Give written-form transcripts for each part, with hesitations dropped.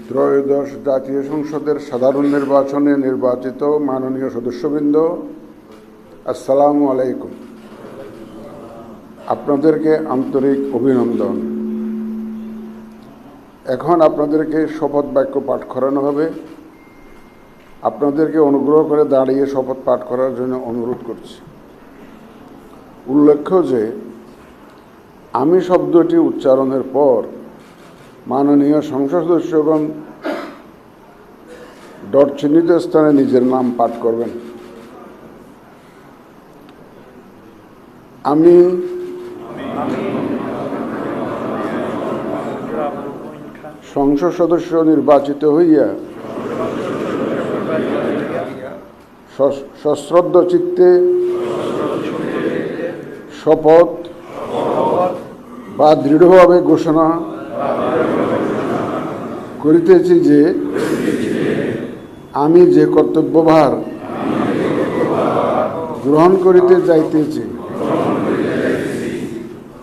ত্রয়োদশ জাতীয় সংসদের সাধারণ নির্বাচনে নির্বাচিত মাননীয় সদস্যবৃন্দ, আসসালামু আলাইকুম। আপনাদেরকে আন্তরিক অভিনন্দন। এখন আপনাদেরকে শপথ বাক্য পাঠ করানো হবে। আপনাদেরকে অনুগ্রহ করে দাঁড়িয়ে শপথ পাঠ করার জন্য অনুরোধ করছি। উল্লেখ্য যে আমি শব্দটি উচ্চারণের পর মাননীয় সংসদ সদস্যগণ ডট চিহ্নিত স্থানে নিজের নাম পাঠ করবেন। আমি সংসদ সদস্য নির্বাচিত হইয়া সশ্রদ্ধ চিত্তে শপথ বা দৃঢ়ভাবে ঘোষণা করিতেছি যে আমি যে কর্তব্যভার গ্রহণ করিতে যাইতেছি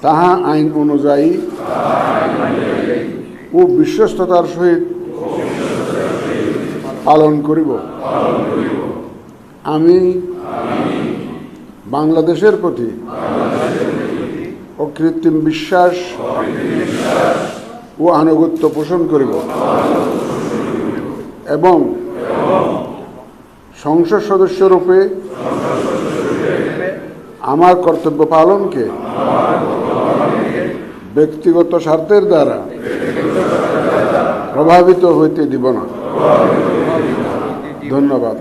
তাহা আইন অনুযায়ী ও বিশ্বস্ততার সহিত পালন করিব। আমি বাংলাদেশের প্রতি অকৃত্রিম বিশ্বাস ও আনুগত্য পোষণ করিব এবং সংসদ সদস্যরূপে আমার কর্তব্য পালনকে ব্যক্তিগত স্বার্থের দ্বারা প্রভাবিত হইতে দিব না। ধন্যবাদ।